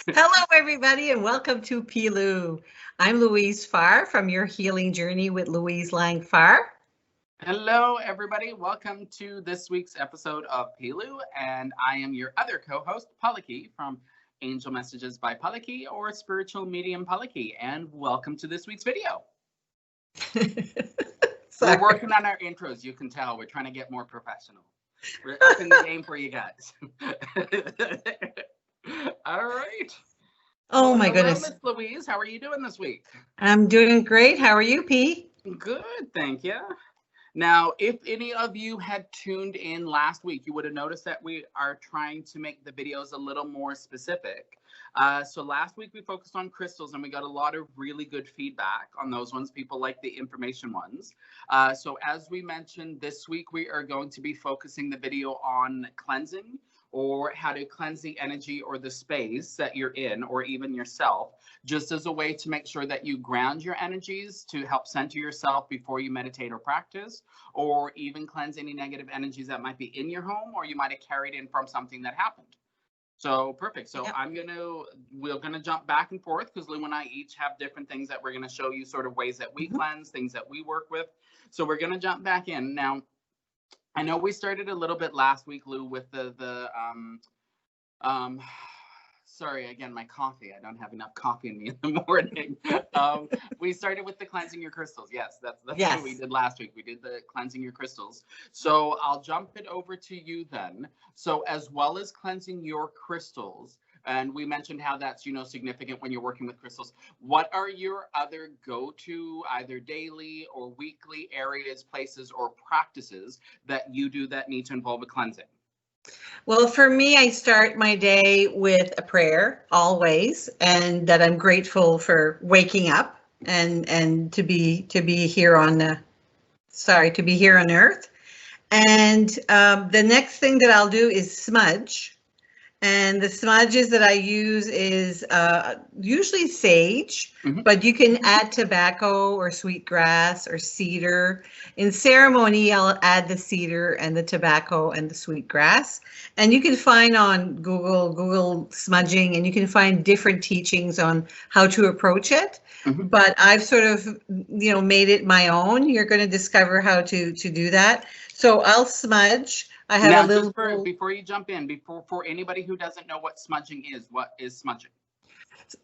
Hello, everybody, and welcome to Pilu. I'm Louise Farr from Your Healing Journey with Louise Lang Farr. Hello, everybody. Welcome to this week's episode of Pilu, and I am your other co-host, Paleki, from Angel Messages by Paleki or Spiritual Medium Paleki, and welcome to this week's video. We're working on our intros. You can tell we're trying to get more professional. We're up in the game for you guys. All right. Oh, my goodness. Miss Louise, how are you doing this week? I'm doing great. How are you, P? Good, thank you. Now, if any of you had tuned in last week, you would have noticed that we are trying to make the videos a little more specific. So last week we focused on crystals and we got a lot of really good feedback on those ones. People like the information ones. So as we mentioned, this week we are going to be focusing the video on cleansing, or how to cleanse the energy or the space that you're in, or even yourself, just as a way to make sure that you ground your energies to help center yourself before you meditate or practice, or even cleanse any negative energies that might be in your home, or you might have carried in from something that happened. So perfect. So yep. We're gonna jump back and forth because Lou and I each have different things that we're gonna show you, sort of ways that we cleanse, things that we work with. So we're gonna jump back in now. I know we started a little bit last week, Lou, with sorry, again, my coffee. I don't have enough coffee in me in the morning. We started with the cleansing your crystals. Yes, that's yes. What we did last week. We did the cleansing your crystals. So I'll jump it over to you then. So as well as cleansing your crystals, and we mentioned how that's, significant when you're working with crystals. What are your other go-to, either daily or weekly areas, places, or practices that you do that need to involve a cleansing? Well, for me, I start my day with a prayer always, and that I'm grateful for waking up and to be here on to be here on Earth. And the next thing that I'll do is smudge. And the smudges that I use is usually sage, but you can add tobacco or sweetgrass or cedar. In ceremony, I'll add the cedar and the tobacco and the sweetgrass. And you can find on Google smudging, and you can find different teachings on how to approach it. But I've sort of, made it my own. You're going to discover how to do that. So I'll smudge. I have now, a little. Before you jump in, for anybody who doesn't know what smudging is, what is smudging?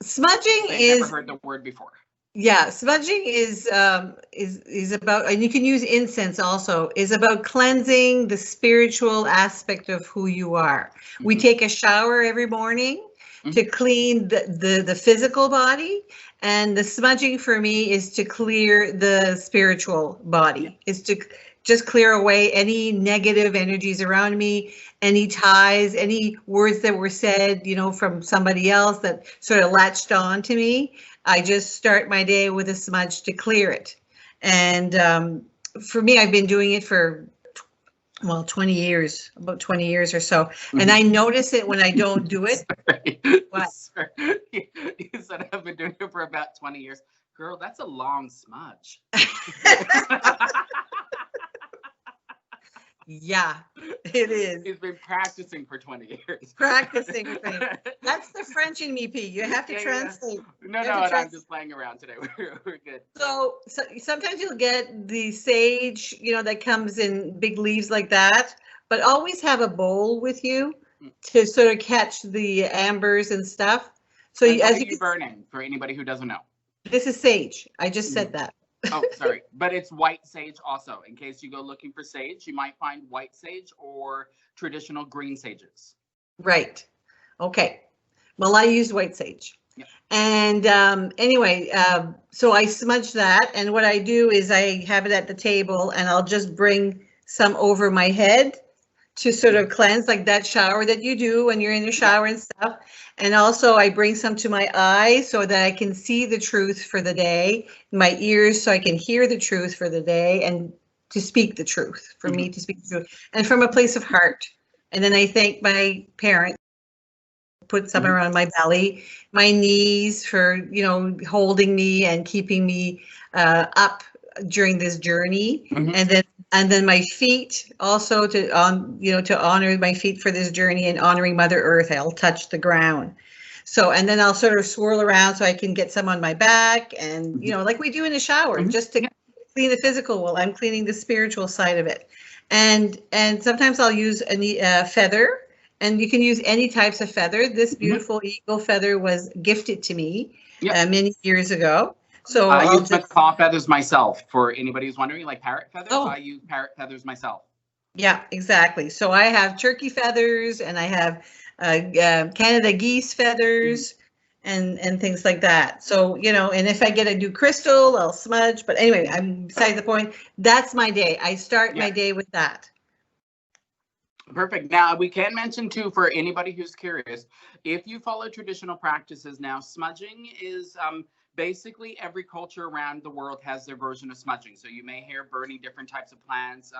Smudging They've never heard the word before. Yeah, smudging is about, and you can use incense also, is about cleansing the spiritual aspect of who you are. We take a shower every morning to clean the physical body, and the smudging for me is to clear the spiritual body. Is to just clear away any negative energies around me, any ties, any words that were said, from somebody else that sort of latched on to me. I just start my day with a smudge to clear it. And for me, I've been doing it for, 20 years, about 20 years or so. And I notice it when I don't do it. Sorry. You said I've been doing it for about 20 years. Girl, that's a long smudge. Yeah, it is. He's been practicing for 20 years. Practicing. That's the French in me, P. You have to translate. No, I'm just playing around today. We're good. So sometimes you'll get the sage, that comes in big leaves like that, but always have a bowl with you to sort of catch the ambers and stuff. So as you burning, for anybody who doesn't know. This is sage. I just said that. Oh, sorry. But it's white sage also. In case you go looking for sage, you might find white sage or traditional green sages. Right. Okay. Well, I use white sage. Yeah. And anyway, so I smudge that. And what I do is I have it at the table, and I'll just bring some over my head to sort of cleanse, like that shower that you do when you're in the shower and stuff. And also I bring some to my eyes so that I can see the truth for the day, my ears so I can hear the truth for the day, and to speak the truth, for me to speak the truth, and from a place of heart. And then I thank my parents, put some around my belly, my knees for, holding me and keeping me up during this journey. And then my feet also to honor my feet for this journey, and honoring Mother Earth. I'll touch the ground. So, and then I'll sort of swirl around so I can get some on my back and, you know, like we do in the shower, just to clean the physical while I'm cleaning the spiritual side of it. And sometimes I'll use a feather, and you can use any types of feather. This beautiful eagle feather was gifted to me many years ago. So I I'll use macaw feathers myself. For anybody who's wondering, like parrot feathers, Oh. I use parrot feathers myself. Yeah, exactly. So I have turkey feathers, and I have Canada geese feathers, and things like that. So, you know, and if I get a new crystal, I'll smudge. But anyway, I'm beside the point. That's my day. I start my day with that. Perfect. Now, we can mention too, for anybody who's curious, if you follow traditional practices now, smudging is basically every culture around the world has their version of smudging. So you may hear burning different types of plants.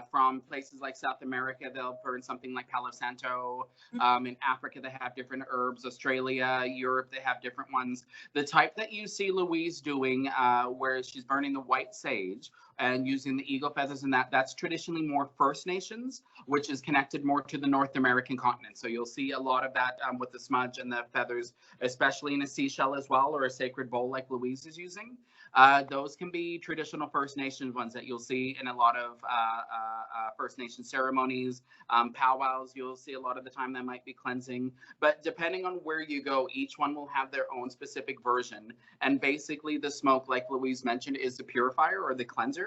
From places like South America, they'll burn something like Palo Santo. In Africa, they have different herbs. Australia, Europe, they have different ones. The type that you see Louise doing, where she's burning the white sage and using the eagle feathers and that's traditionally more First Nations, which is connected more to the North American continent. So you'll see a lot of that with the smudge and the feathers, especially in a seashell as well, or a sacred bowl like Louise is using. Those can be traditional First Nations ones that you'll see in a lot of First Nation ceremonies, powwows. You'll see a lot of the time that might be cleansing, but depending on where you go, each one will have their own specific version. And basically the smoke, like Louise mentioned, is the purifier or the cleanser.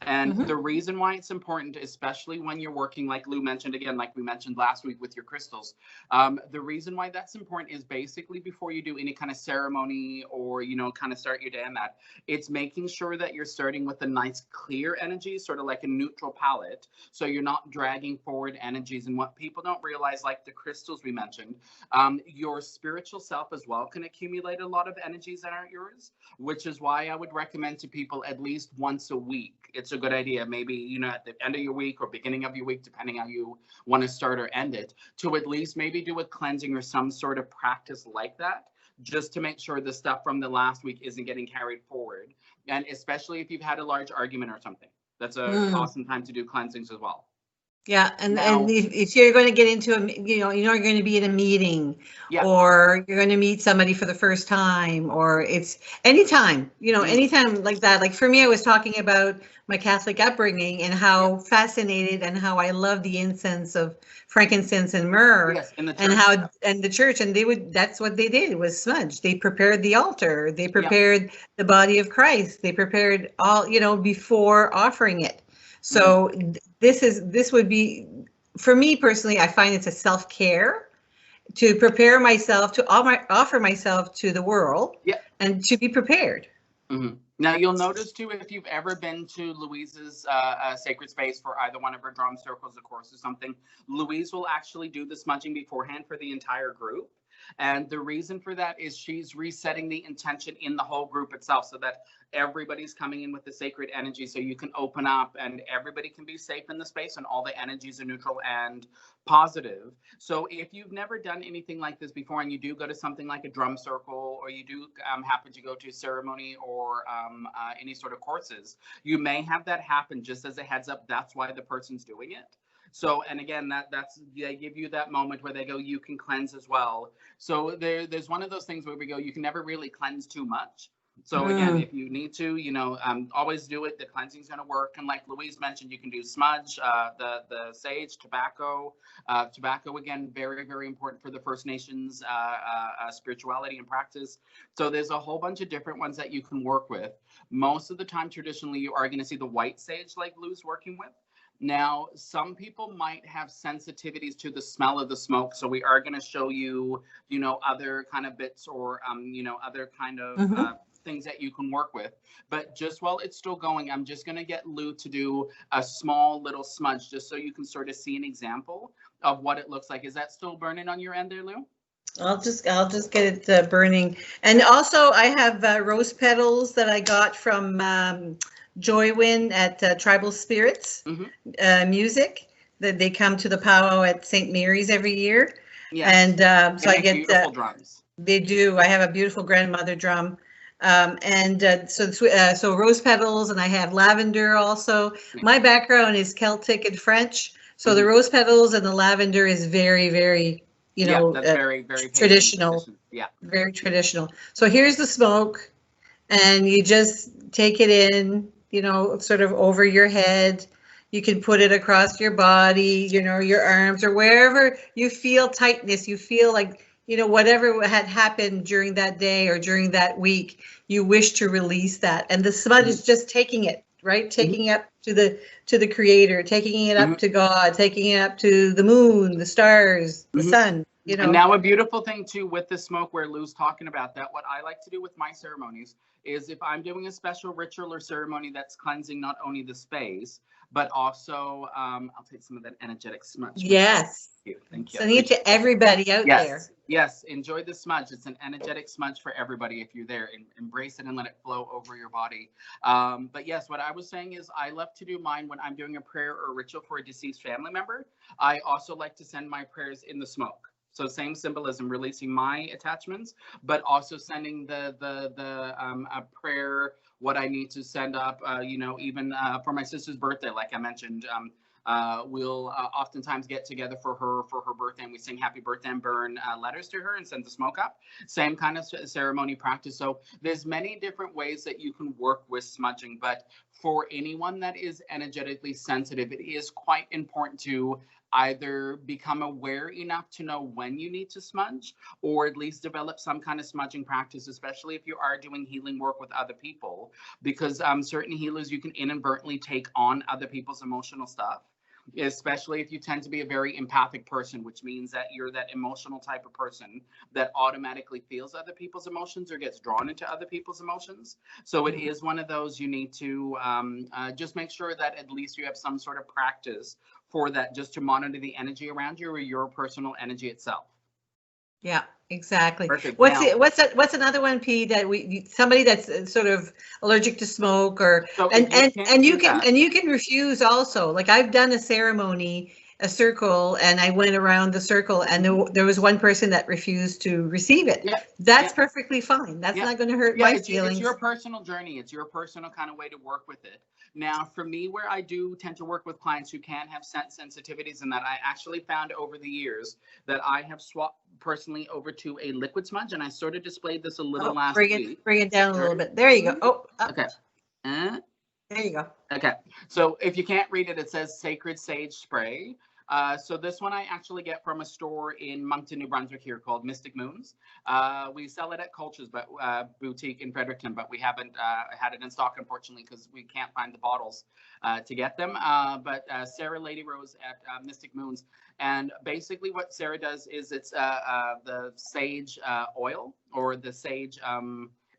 And the reason why it's important, especially when you're working, like Lou mentioned again, like we mentioned last week with your crystals, the reason why that's important is basically before you do any kind of ceremony or, you know, kind of start your day on that, it's making sure that you're starting with a nice clear energy, sort of like a neutral palette. So you're not dragging forward energies. And what people don't realize, like the crystals we mentioned, your spiritual self as well can accumulate a lot of energies that aren't yours, which is why I would recommend to people at least once a week. It's a good idea, maybe, you know, at the end of your week or beginning of your week, depending how you want to start or end it, to at least maybe do a cleansing or some sort of practice like that, just to make sure the stuff from the last week isn't getting carried forward. And especially if you've had a large argument or something, that's an awesome time to do cleansings as well. Yeah, and if you're going to get into you're going to be in a meeting, or you're going to meet somebody for the first time, or it's anytime, anytime like that. Like for me, I was talking about my Catholic upbringing and how fascinated and how I love the incense of frankincense and myrrh, and the church, and that's what they did, was smudge. They prepared the altar, they prepared the body of Christ, they prepared all, before offering it. So this would be, for me personally, I find it's a self-care to prepare myself, to offer myself to the world, and to be prepared. Now, you'll notice too, if you've ever been to Louise's sacred space for either one of her drum circles, of course, or something, Louise will actually do the smudging beforehand for the entire group. And the reason for that is she's resetting the intention in the whole group itself, so that everybody's coming in with the sacred energy, so you can open up and everybody can be safe in the space and all the energies are neutral and positive. So if you've never done anything like this before and you do go to something like a drum circle, or you do happen to go to a ceremony or any sort of courses, you may have that happen. Just as a heads up, that's why the person's doing it. So, and again, they give you that moment where they go, you can cleanse as well. So there's one of those things where we go, you can never really cleanse too much. So again, if you need to, always do it. The cleansing's going to work. And like Louise mentioned, you can do smudge, the sage, tobacco. Tobacco, again, very, very important for the First Nations spirituality and practice. So there's a whole bunch of different ones that you can work with. Most of the time, traditionally, you are going to see the white sage like Lou's working with. Now, some people might have sensitivities to the smell of the smoke, so we are going to show you, other kind of bits or, other kind of things that you can work with. But just while it's still going, I'm just going to get Lou to do a small little smudge, just so you can sort of see an example of what it looks like. Is that still burning on your end there, Lou? I'll just get it burning. And also, I have rose petals that I got from Joywin at Tribal Spirits Music. That they come to the powwow at St. Mary's every year. Yeah. And so I get beautiful drums. They do. I have a beautiful grandmother drum. So rose petals, and I have lavender also. My background is Celtic and French. So the rose petals and the lavender is very, very you Yeah, know, that's very, very pagan traditional, tradition. Yeah. very traditional. So here's the smoke, and you just take it in, you know, sort of over your head. You can put it across your body, you know, your arms, or wherever you feel tightness, you feel like, you know, whatever had happened during that day or during that week, you wish to release that. And the smudge is just taking it, right? Taking it up to the creator, taking it up to God, taking it up to the moon, the stars, the sun, you know. And now a beautiful thing too with the smoke, where Lou's talking about that, what I like to do with my ceremonies is if I'm doing a special ritual or ceremony that's cleansing not only the space, but also I'll take some of that energetic smudge. Yes. Thank you. Sending it to everybody out there. Yes, enjoy the smudge. It's an energetic smudge for everybody. If you're there, embrace it and let it flow over your body. But yes, what I was saying is I love to do mine when I'm doing a prayer or ritual for a deceased family member. I also like to send my prayers in the smoke. So same symbolism, releasing my attachments, but also sending a prayer, what I need to send up, you know, even for my sister's birthday, like I mentioned, we'll oftentimes get together for her birthday, and we sing happy birthday and burn letters to her and send the smoke up. Same kind of ceremony practice. So there's many different ways that you can work with smudging, but for anyone that is energetically sensitive, it is quite important to either become aware enough to know when you need to smudge, or at least develop some kind of smudging practice, especially if you are doing healing work with other people, because certain healers, you can inadvertently take on other people's emotional stuff, especially if you tend to be a very empathic person, which means that you're that emotional type of person that automatically feels other people's emotions or gets drawn into other people's emotions. So it is one of those you need to just make sure that at least you have some sort of practice for that, just to monitor the energy around you or your personal energy itself. Yeah, exactly. Perfect. What's another one, P, that somebody that's sort of allergic to smoke, or so and you can refuse also. Like I've done a ceremony, a circle, and I went around the circle, and there was one person that refused to receive it. Yeah. That's perfectly fine. That's not going to hurt my feelings. It's your personal journey. It's your personal kind of way to work with it. Now, for me, where I do tend to work with clients who can have sensitivities, and that I actually found over the years that I have swapped personally over to a liquid smudge, and I sort of displayed this a little last week. Bring it down a little bit. There you go. Oh, okay. There you go. Okay. So if you can't read it, it says Sacred Sage Spray. So this one I actually get from a store in Moncton, New Brunswick here called Mystic Moons. We sell it at Cultures Boutique in Fredericton, but we haven't had it in stock, unfortunately, because we can't find the bottles to get them. But Sarah Lady Rose at Mystic Moons. And basically what Sarah does is it's the sage oil, or the sage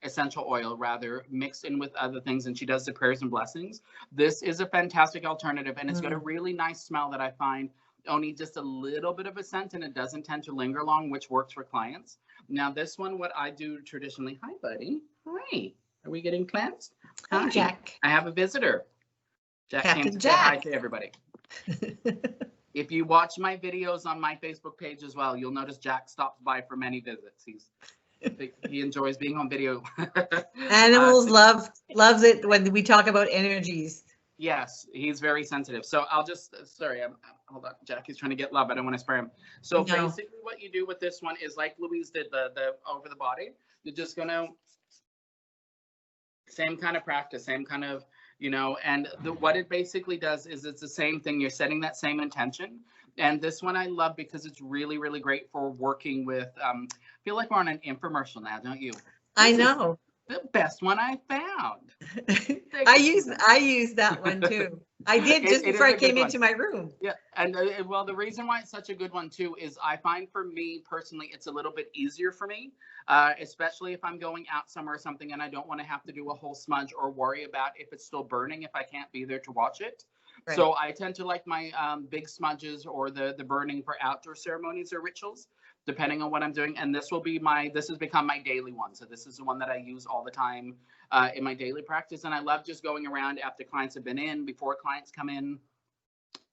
essential oil rather, mixed in with other things, and she does the prayers and blessings. This is a fantastic alternative, and it's got a really nice smell that I find only just a little bit of a scent, and it doesn't tend to linger long, which works for clients. Now this one, what I do traditionally, hi buddy, hi, are we getting cleansed? Hi Jack. I have a visitor. Jack Captain came to Jack. say hi to everybody. If you watch my videos on my Facebook page as well, you'll notice Jack stops by for many visits. He enjoys being on video. Animals loves it when we talk about energies. Yes, he's very sensitive. So I'll just, sorry, hold on. Jackie's trying to get love. I don't want to spray him. So basically what you do with this one is like Louise did the over the body. You're just going to, same kind of practice, same kind of, you know, and what it basically does is it's the same thing. You're setting that same intention. And this one I love because it's really, really great for working with, I feel like we're on an infomercial now, don't you? I know. The best one I found. I use that one too. I did just before I came into my room. Yeah, and well, the reason why it's such a good one too is I find for me personally, it's a little bit easier for me, especially if I'm going out somewhere or something and I don't want to have to do a whole smudge or worry about if it's still burning if I can't be there to watch it. Right. So I tend to like my big smudges or the burning for outdoor ceremonies or rituals, depending on what I'm doing. And this has become my daily one. So this is the one that I use all the time in my daily practice. And I love just going around after clients have been in, before clients come in,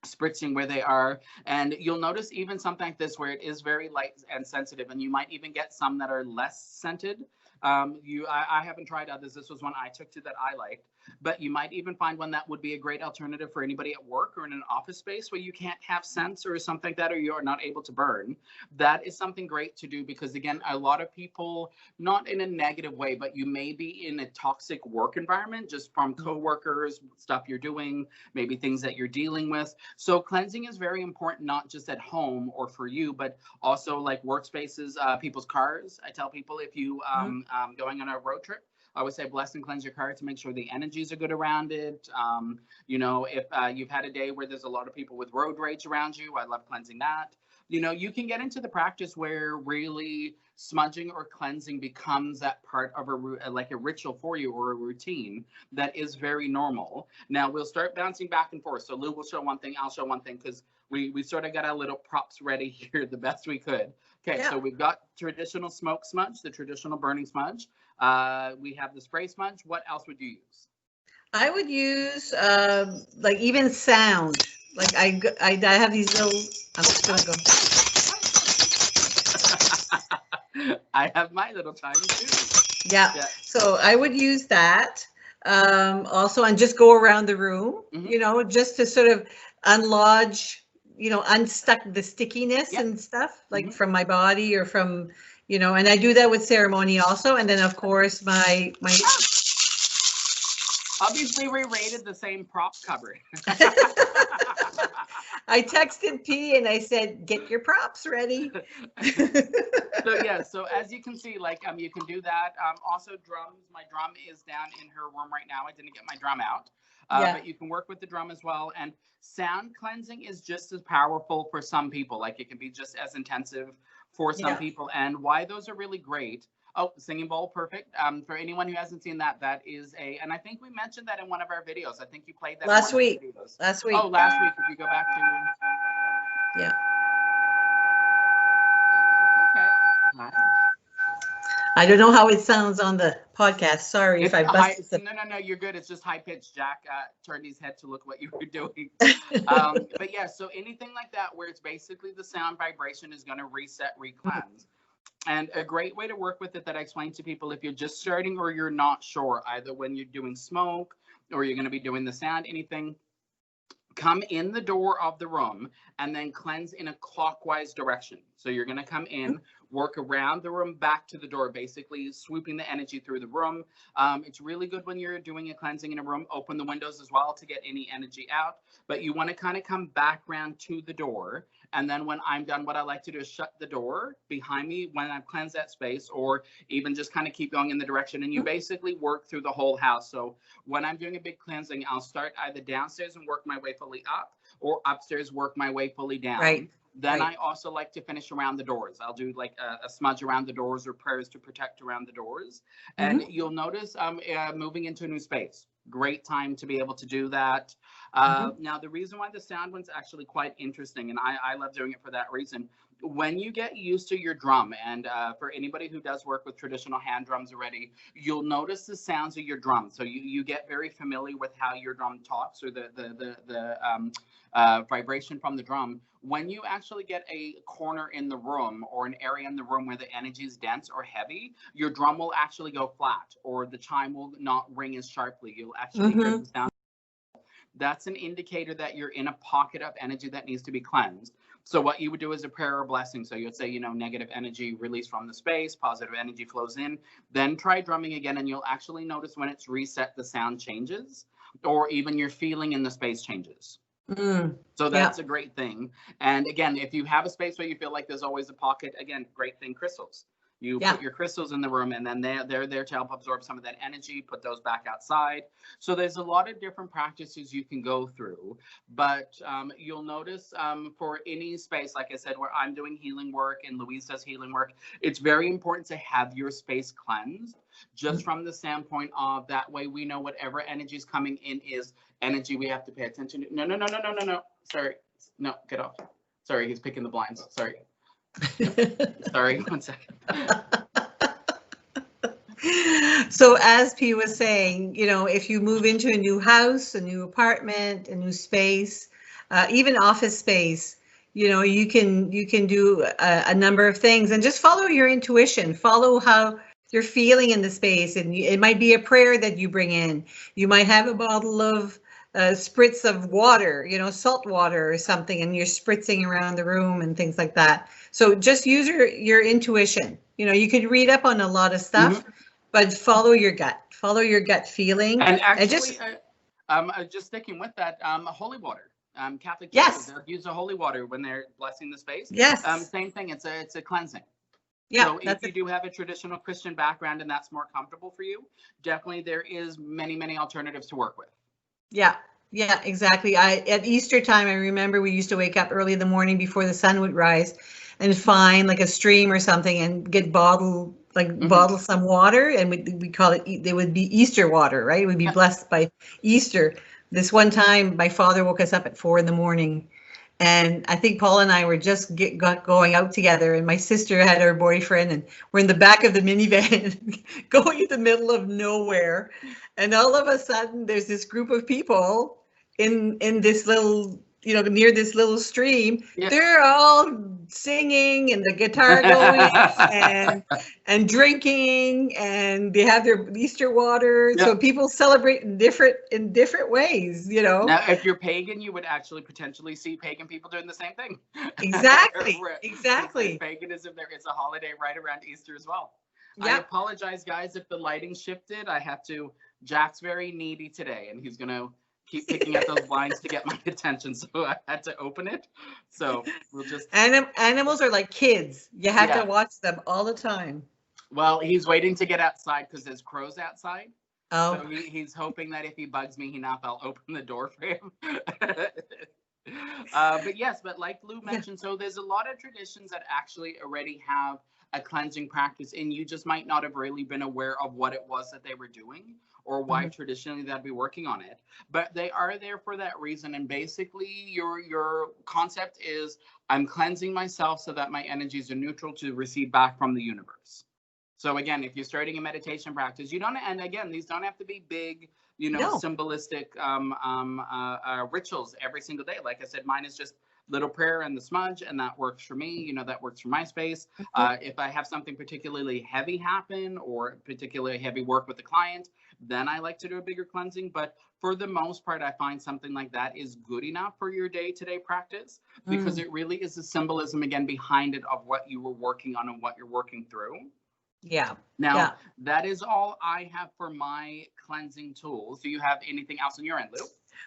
spritzing where they are. And you'll notice even something like this where it is very light and sensitive, and you might even get some that are less scented. I haven't tried others. This was one I took to that I liked. but you might even find one that would be a great alternative for anybody at work or in an office space where you can't have scents or something like that, or you're not able to burn. That is something great to do because, again, a lot of people, not in a negative way, but you may be in a toxic work environment just from coworkers, stuff you're doing, maybe things that you're dealing with. So cleansing is very important, not just at home or for you, but also like workspaces, people's cars. I tell people if you going on a road trip, I would say bless and cleanse your car to make sure the energies are good around it. You know, if you've had a day where there's a lot of people with road rage around you, I love cleansing that. You know, you can get into the practice where really smudging or cleansing becomes that part of like a ritual for you or a routine that is very normal. Now we'll start bouncing back and forth. So Lou will show one thing, I'll show one thing, because we sort of got our little props ready here the best we could. Okay, yeah. So we've got traditional smoke smudge, the traditional burning smudge. We have the spray smudge. What else would you use? I would use like even sound. Like I have these little. I'm just gonna go. I have my little tiny too. Yeah. So I would use that. Also, and just go around the room. You know, just to sort of unlodge. You know, unstuck the stickiness and stuff like from my body or from, you know, and I do that with ceremony also. And then of course my obviously we rated the same prop cupboard. I texted P and I said, get your props ready. So yeah, so as you can see, like you can do that. Also drums, my drum is down in her room right now. I didn't get my drum out. But you can work with the drum as well. And sound cleansing is just as powerful for some people. Like it can be just as intensive for some people. And why those are really great. Oh, singing bowl, perfect. For anyone who hasn't seen that, that is and I think we mentioned that in one of our videos. I think you played that last week. Last week. Oh, last week. If you go back to. Yeah. Okay. I don't know how it sounds on the podcast. Sorry if I busted. No, you're good. It's just high pitched. Jack turned his head to look what you were doing. But yeah, so anything like that where it's basically the sound vibration is going to reset, re-cleanse. And a great way to work with it that I explain to people if you're just starting or you're not sure, either when you're doing smoke or you're going to be doing the sound, anything, come in the door of the room and then cleanse in a clockwise direction. So you're going to come in, work around the room back to the door, basically swooping the energy through the room. It's really good when you're doing a cleansing in a room, open the windows as well to get any energy out, but you want to kind of come back around to the door. And then when I'm done, what I like to do is shut the door behind me when I've cleansed that space, or even just kind of keep going in the direction. And you basically work through the whole house. So when I'm doing a big cleansing, I'll start either downstairs and work my way fully up, or upstairs, work my way fully down. Right. Then I also like to finish around the doors. I'll do like a smudge around the doors or prayers to protect around the doors. And you'll notice moving into a new space. Great time to be able to do that. Now, the reason why the sound one's actually quite interesting, and I love doing it for that reason. When you get used to your drum, and for anybody who does work with traditional hand drums already, you'll notice the sounds of your drum. So you get very familiar with how your drum talks, or the vibration from the drum. When you actually get a corner in the room or an area in the room where the energy is dense or heavy, your drum will actually go flat, or the chime will not ring as sharply. You'll actually hear the sound. That's an indicator that you're in a pocket of energy that needs to be cleansed. So what you would do is a prayer or blessing. So you'd say, you know, negative energy release from the space, positive energy flows in. Then try drumming again, and you'll actually notice when it's reset, the sound changes, or even your feeling in the space changes. So that's a great thing. And again, if you have a space where you feel like there's always a pocket, again, great thing, crystals. You put your crystals in the room, and then they're there to help absorb some of that energy, put those back outside. So there's a lot of different practices you can go through. But you'll notice for any space, like I said, where I'm doing healing work and Louise does healing work, it's very important to have your space cleansed, just from the standpoint of that way we know whatever energy is coming in is energy we have to pay attention to. No. Sorry. No, get off. Sorry, he's picking the blinds. Sorry. Sorry, 1 second. So as P was saying, you know, if you move into a new house, a new apartment, a new space, even office space, you know, you can do a number of things, and just follow your intuition, follow how you're feeling in the space, and it might be a prayer that you bring in. You might have a bottle of spritz of water, salt water or something, and you're spritzing around the room and things like that. So just use your intuition. You could read up on a lot of stuff, but follow your gut feeling. And actually, just sticking with that, holy water. Catholic Yes, they'll use the holy water when they're blessing the space. Yes. Same thing. It's a cleansing. Yeah. So if you do have a traditional Christian background and that's more comfortable for you, definitely there is many alternatives to work with. Yeah, exactly. At Easter time, I remember we used to wake up early in the morning before the sun would rise and find like a stream or something and get bottle some water, and we call it, they would be Easter water, right? It would be blessed by Easter. This one time, my father woke us up at 4 a.m. And I think Paul and I were just going out together, and my sister had her boyfriend, and we're in the back of the minivan going in the middle of nowhere. And all of a sudden there's this group of people in this little, near this little stream. Yeah. They're all singing and the guitar going and drinking, and they have their Easter water. Yep. So people celebrate in different ways, Now, if you're pagan, you would actually potentially see pagan people doing the same thing. Exactly. Paganism, there is a holiday right around Easter as well. Yep. I apologize, guys, if the lighting shifted. Jack's very needy today, and he's going to keep picking at those blinds to get my attention, so I had to open it. So we'll just... Animals are like kids. You have to watch them all the time. Well, he's waiting to get outside because there's crows outside. Oh. So he's hoping that if he bugs me enough, I'll open the door for him. But like Lou mentioned, so there's a lot of traditions that actually already have a cleansing practice, and you just might not have really been aware of what it was that they were doing or why traditionally they'd be working on it. But they are there for that reason. And basically your concept is, I'm cleansing myself so that my energies are neutral to receive back from the universe. So again, if you're starting a meditation practice, these don't have to be big, symbolistic rituals every single day. Like I said, mine is just little prayer and the smudge, and that works for me. That works for my space. If I have something particularly heavy happen or particularly heavy work with the client, then I like to do a bigger cleansing. But for the most part, I find something like that is good enough for your day-to-day practice, because it really is the symbolism again behind it of what you were working on and what you're working through. Yeah. Now, that is all I have for my cleansing tools. Do you have anything else on your end, Lou?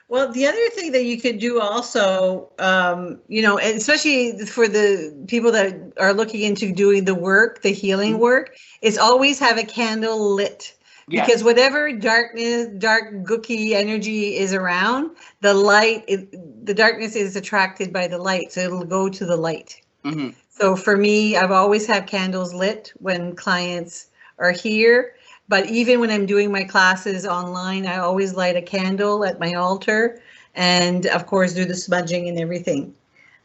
Well, the other thing that you could do also, especially for the people that are looking into doing the work, the healing work, is always have a candle lit. Yes. Because whatever dark gooky energy is around, the darkness is attracted by the light, so it'll go to the light. Mm-hmm. So for me, I've always have candles lit when clients are here. But even when I'm doing my classes online, I always light a candle at my altar, and of course do the smudging and everything.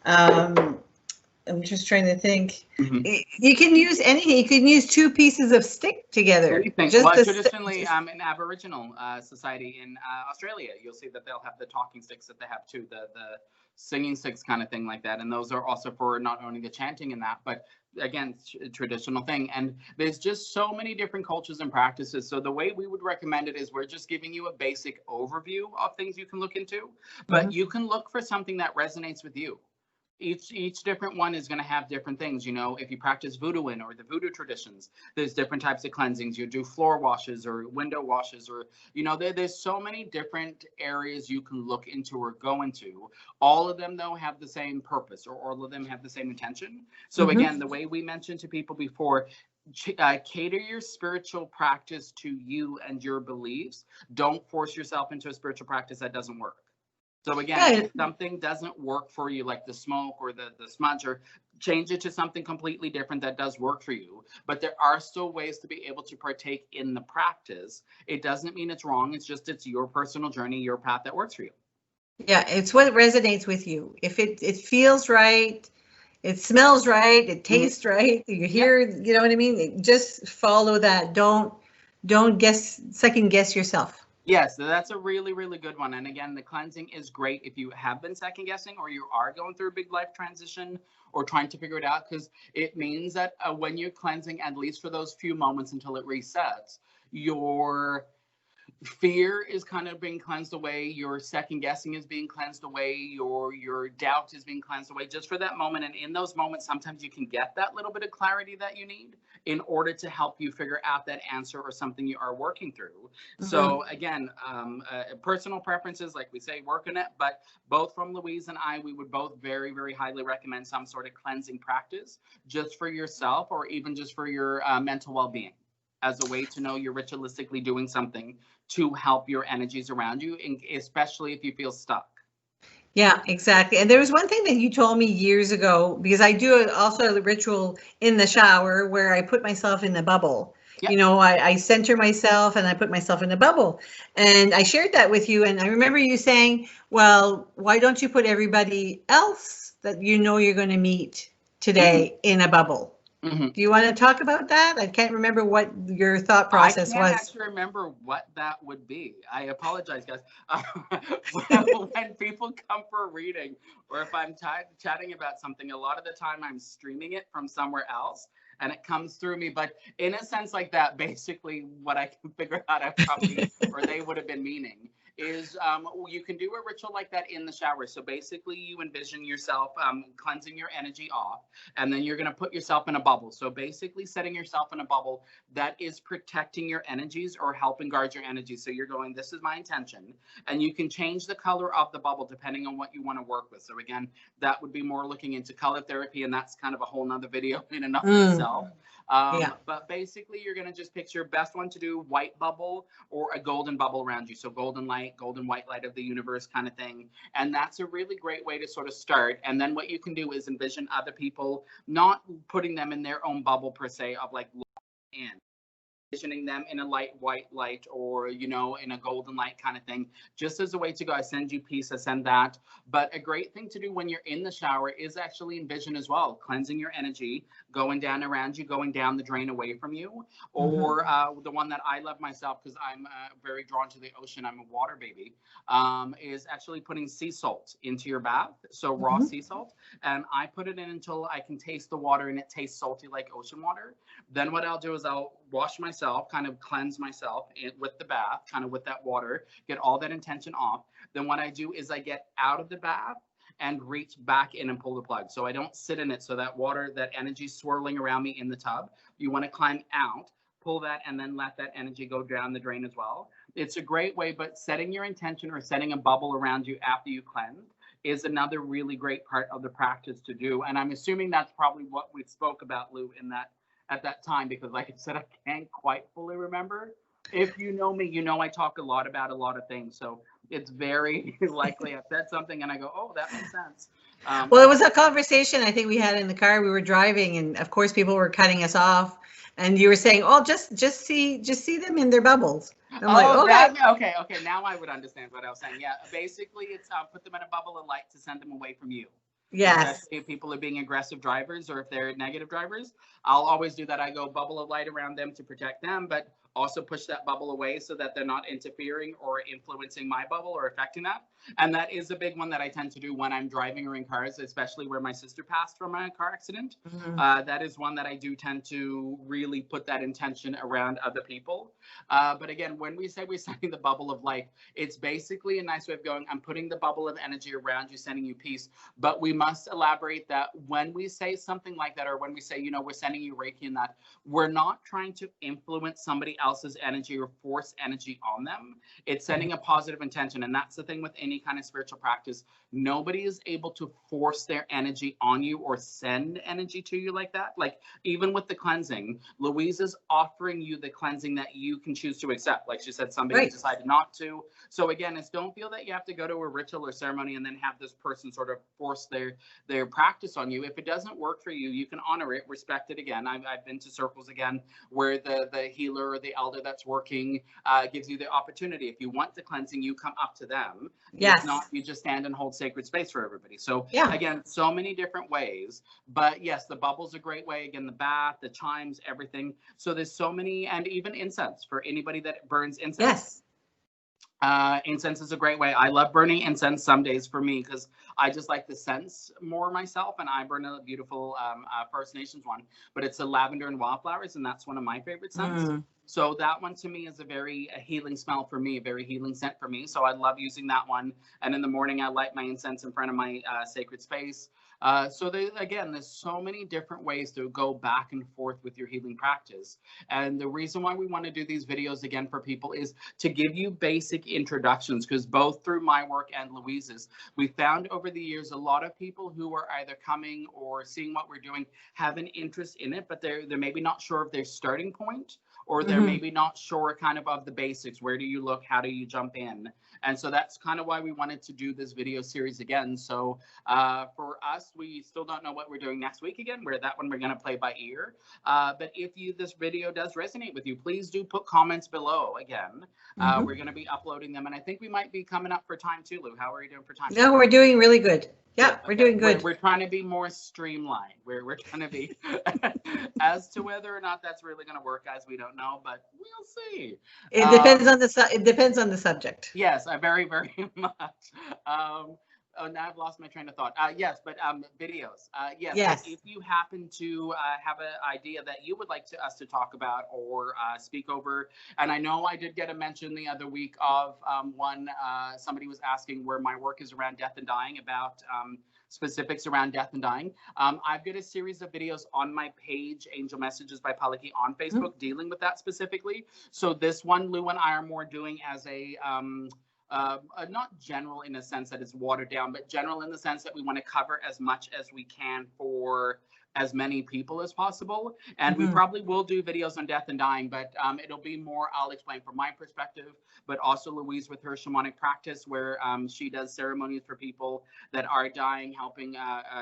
I'm just trying to think. You can use anything. You can use 2 pieces of stick together. Anything. Well, traditionally, in Aboriginal society in Australia, you'll see that they'll have the talking sticks that they have too, the singing sticks kind of thing like that. And those are also for not only the chanting and that, but again, traditional thing. And there's just so many different cultures and practices. So the way we would recommend it is we're just giving you a basic overview of things you can look into, but you can look for something that resonates with you. Each different one is going to have different things. If you practice voodooing or the voodoo traditions, there's different types of cleansings. You do floor washes or window washes, or there's so many different areas you can look into or go into. All of them though have the same purpose, or all of them have the same intention. So again, the way we mentioned to people before, cater your spiritual practice to you and your beliefs. Don't force yourself into a spiritual practice that doesn't work. So again, if something doesn't work for you, like the smoke or the smudge, or change it to something completely different that does work for you. But there are still ways to be able to partake in the practice. It doesn't mean it's wrong. It's your personal journey, your path that works for you. Yeah, it's what resonates with you. If it feels right, it smells right, it tastes right, you hear, you know what I mean? Just follow that. Don't second guess yourself. Yes, so that's a really, really good one. And again, the cleansing is great if you have been second guessing or you are going through a big life transition or trying to figure it out, because it means that when you're cleansing, at least for those few moments until it resets, your fear is kind of being cleansed away, your second guessing is being cleansed away, your doubt is being cleansed away just for that moment. And in those moments, sometimes you can get that little bit of clarity that you need in order to help you figure out that answer or something you are working through. So again, personal preferences, like we say, work on it, but both from Louise and I, we would both very, very highly recommend some sort of cleansing practice just for yourself or even just for your mental well-being, as a way to know you're ritualistically doing something to help your energies around you, especially if you feel stuck. Yeah, exactly. And there was one thing that you told me years ago, because I do also a ritual in the shower where I put myself in the bubble. Yep. You know, I center myself and I put myself in the bubble. And I shared that with you. And I remember you saying, well, why don't you put everybody else that you know you're going to meet today in a bubble? Do you want to talk about that? I can't remember what your thought process was. I can't actually remember what that would be. I apologize, guys. When people come for a reading, or if I'm chatting about something, a lot of the time I'm streaming it from somewhere else and it comes through me. But in a sense like that, basically what I can figure out I probably, or they would have been meaning, is you can do a ritual like that in the shower. So basically you envision yourself cleansing your energy off, and then you're going to put yourself in a bubble. So basically setting yourself in a bubble that is protecting your energies or helping guard your energy. So you're going, this is my intention. And you can change the color of the bubble depending on what you want to work with. So again, that would be more looking into color therapy, and that's kind of a whole nother video in and of itself. But basically you're going to just pick your best one to do, white bubble or a golden bubble around you. So golden light, golden white light of the universe kind of thing. And that's a really great way to sort of start. And then what you can do is envision other people, not putting them in their own bubble per se of like in. Envisioning them in a light white light, or in a golden light kind of thing, just as a way to go, I send you peace, I send that. But a great thing to do when you're in the shower is actually envision as well, cleansing your energy, going down around you, going down the drain away from you. Or the one that I love myself, because I'm very drawn to the ocean, I'm a water baby, is actually putting sea salt into your bath. So raw sea salt, and I put it in until I can taste the water and it tastes salty like ocean water. Then what I'll do is I'll wash myself, kind of cleanse myself with the bath, kind of with that water, get all that intention off. Then what I do is I get out of the bath and reach back in and pull the plug. So I don't sit in it. So that water, that energy swirling around me in the tub, you want to climb out, pull that, and then let that energy go down the drain as well. It's a great way, but setting your intention or setting a bubble around you after you cleanse is another really great part of the practice to do. And I'm assuming that's probably what we spoke about, Lou, in that at that time, because like I said, I can't quite fully remember. If you know me, you know I talk a lot about a lot of things. So it's very likely I said something and I go, oh, that makes sense. Well, it was a conversation I think we had in the car. We were driving, and of course people were cutting us off. And you were saying, oh, just see them in their bubbles. I'm like, okay. Now I would understand what I was saying. Yeah, basically it's put them in a bubble of light to send them away from you. Yes. Especially if people are being aggressive drivers or if they're negative drivers, I'll always do that. I go bubble of light around them to protect them, but also push that bubble away so that they're not interfering or influencing my bubble or affecting that. And that is a big one that I tend to do when I'm driving or in cars, especially where my sister passed from a car accident. That is one that I do tend to really put that intention around other people. But again, when we say we're sending the bubble of light, it's basically a nice way of going, I'm putting the bubble of energy around you, sending you peace. But we must elaborate that when we say something like that, or when we say, we're sending you Reiki and that, we're not trying to influence somebody else's energy or force energy on them. It's sending a positive intention. And that's the thing with any kind of spiritual practice. Nobody is able to force their energy on you or send energy to you like that. Like even with the cleansing, Louise is offering you the cleansing that you can choose to accept. Like she said, somebody decided not to. So again, it's don't feel that you have to go to a ritual or ceremony and then have this person sort of force their practice on you. If it doesn't work for you, you can honor it, respect it. Again, I've been to circles again where the healer or the elder that's working gives you the opportunity. If you want the cleansing, you come up to them. Yes. If not, you just stand and hold sacred space for everybody. So again, so many different ways. But yes, the bubble's a great way. Again, the bath, the chimes, everything. So there's so many, and even incense for anybody that burns incense. Yes. Incense is a great way. I love burning incense some days for me because I just like the scents more myself, and I burn a beautiful First Nations one, but it's a lavender and wildflowers, and that's one of my favorite scents. So that one to me is a healing smell for me, a very healing scent for me. So I love using that one. And in the morning, I light my incense in front of my sacred space. Again, there's so many different ways to go back and forth with your healing practice. And the reason why we want to do these videos again for people is to give you basic introductions, because both through my work and Louise's, we found over the years a lot of people who are either coming or seeing what we're doing have an interest in it, but they're maybe not sure of their starting point, or they're maybe not sure kind of the basics. Where do you look? How do you jump in? And so that's kind of why we wanted to do this video series again. So for us, we still don't know what we're doing next week again. We're going to play by ear. But if this video does resonate with you, please do put comments below again. We're going to be uploading them. And I think we might be coming up for time too, Lou. How are you doing for time? No, we're doing really good. Yeah, we're doing good. We're trying to be more streamlined. We're trying to be, as to whether or not that's really going to work, guys, we don't know, but we'll see. It depends on the subject. Yes, very, very much. Oh, now I've lost my train of thought. Yes, but videos. Yes. If you happen to have an idea that you would like us to talk about or speak over, and I know I did get a mention the other week of somebody was asking where my work is around death and dying, about specifics around death and dying. I've got a series of videos on my page, Angel Messages by Paleki, on Facebook, dealing with that specifically. So this one, Lou and I are more doing as a not general in a sense that it's watered down, but general in the sense that we want to cover as much as we can for as many people as possible. And we probably will do videos on death and dying, but it'll be more, I'll explain from my perspective, but also Louise with her shamanic practice, where she does ceremonies for people that are dying, helping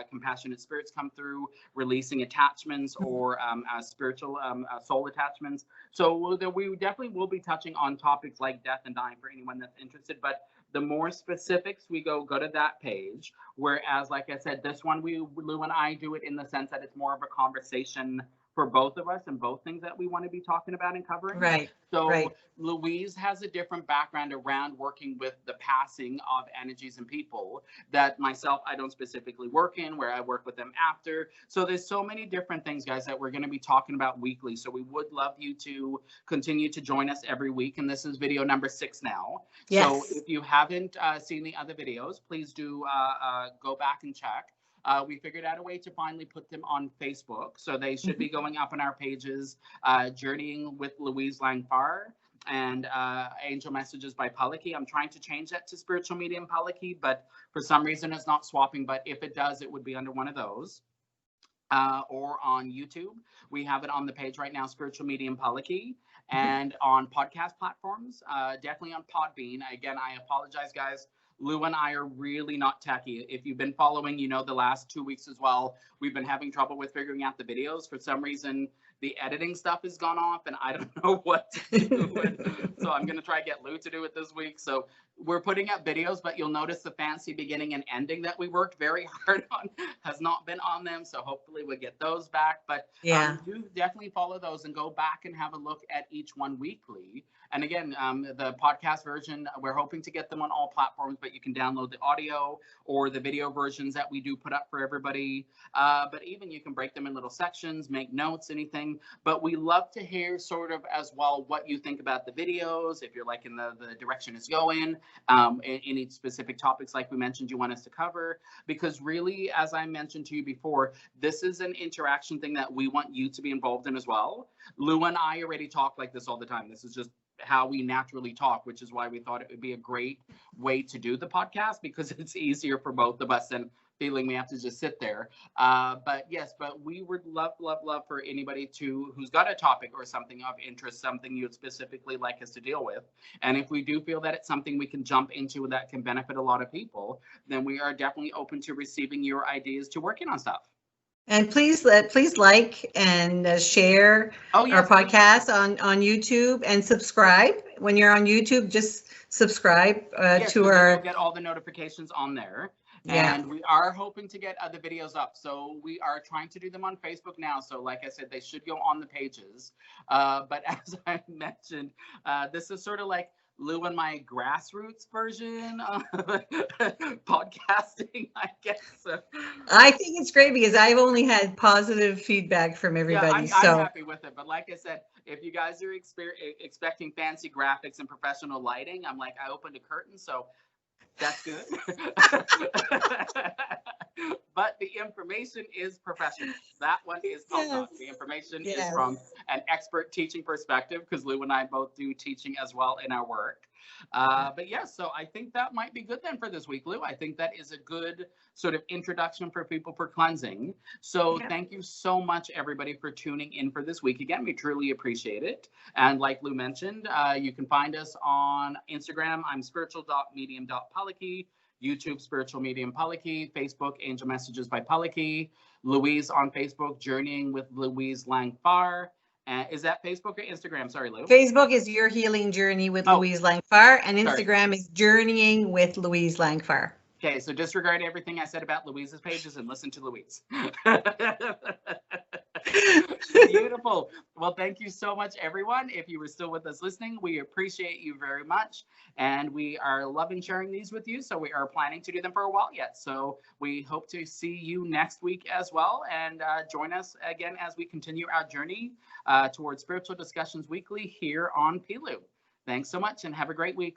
compassionate spirits come through, releasing attachments or spiritual soul attachments. So we definitely will be touching on topics like death and dying for anyone that's interested, but the more specifics we go to that page. Whereas, like I said, this one, Lou and I do it in the sense that it's more of a conversation for both of us and both things that we want to be talking about and covering. Right. So Louise has a different background around working with the passing of energies and people that myself, I don't specifically work in, where I work with them after. So there's so many different things, guys, that we're going to be talking about weekly. So we would love you to continue to join us every week. And this is video number 6 now. Yes. So if you haven't seen the other videos, please do go back and check. We figured out a way to finally put them on Facebook. So they should be going up on our pages, Journeying with Louise Lang Farr and Angel Messages by Paleki. I'm trying to change that to Spiritual Medium Paleki, but for some reason it's not swapping. But if it does, it would be under one of those. Or on YouTube. We have it on the page right now, Spiritual Medium Paleki, and on podcast platforms, definitely on Podbean. Again, I apologize, guys. Lou and I are really not techy. If you've been following, the last 2 weeks as well, we've been having trouble with figuring out the videos. For some reason, the editing stuff has gone off and I don't know what to do with it. So I'm going to try to get Lou to do it this week. So we're putting up videos, but you'll notice the fancy beginning and ending that we worked very hard on has not been on them. So hopefully we'll get those back. But do definitely follow those and go back and have a look at each one weekly. And again, the podcast version, we're hoping to get them on all platforms, but you can download the audio or the video versions that we do put up for everybody. But even you can break them in little sections, make notes, anything. But we love to hear sort of as well what you think about the videos, if you're liking the direction it's going, any specific topics like we mentioned you want us to cover. Because really, as I mentioned to you before, this is an interaction thing that we want you to be involved in as well. Lou and I already talk like this all the time. This is just how we naturally talk, which is why we thought it would be a great way to do the podcast, because it's easier for both of us than feeling we have to just sit there. But we would love for anybody who's got a topic or something of interest, something you'd specifically like us to deal with. And if we do feel that it's something we can jump into that can benefit a lot of people, then we are definitely open to receiving your ideas to working on stuff. And please like and share our podcast on YouTube, and subscribe. When you're on YouTube, just subscribe to our. You'll get all the notifications on there. And we are hoping to get other videos up. So we are trying to do them on Facebook now. So like I said, they should go on the pages. But as I mentioned, this is sort of like Lou and my grassroots version of podcasting, I guess. I think it's great because I've only had positive feedback from Yeah, everybody. I'm So happy with it. But like I said, if you guys are expecting fancy graphics and professional lighting, I'm like, I opened a curtain, so that's good. But the information is professional. That one is top notch. The information is Yes. from an expert teaching perspective, because Lou and I both do teaching as well in our work. But yes, so I think that might be good then for this week, Lou. I think that is a good sort of introduction for people for cleansing. So Yeah. thank you so much, everybody, for tuning in for this week. Again, we truly appreciate it. And like Lou mentioned, you can find us on Instagram. I'm spiritual.medium.paleki. YouTube, Spiritual Medium Paleki. Facebook, Angel Messages by Paleki. Louise on Facebook, Journeying with Louise Lang Farr. Is that Facebook or Instagram? Sorry, Lou. Facebook is Your Healing Journey with Oh, Louise Lang Farr, and sorry. Instagram is Journeying with Louise Lang Farr. Okay, so disregard everything I said about Louise's pages and listen to Louise. Beautiful. Well, thank you so much, everyone. If you were still with us listening, we appreciate you very much. And we are loving sharing these with you. So we are planning to do them for a while yet. So we hope to see you next week as well. And join us again as we continue our journey towards Spiritual Discussions Weekly here on PILU. Thanks so much and have a great week.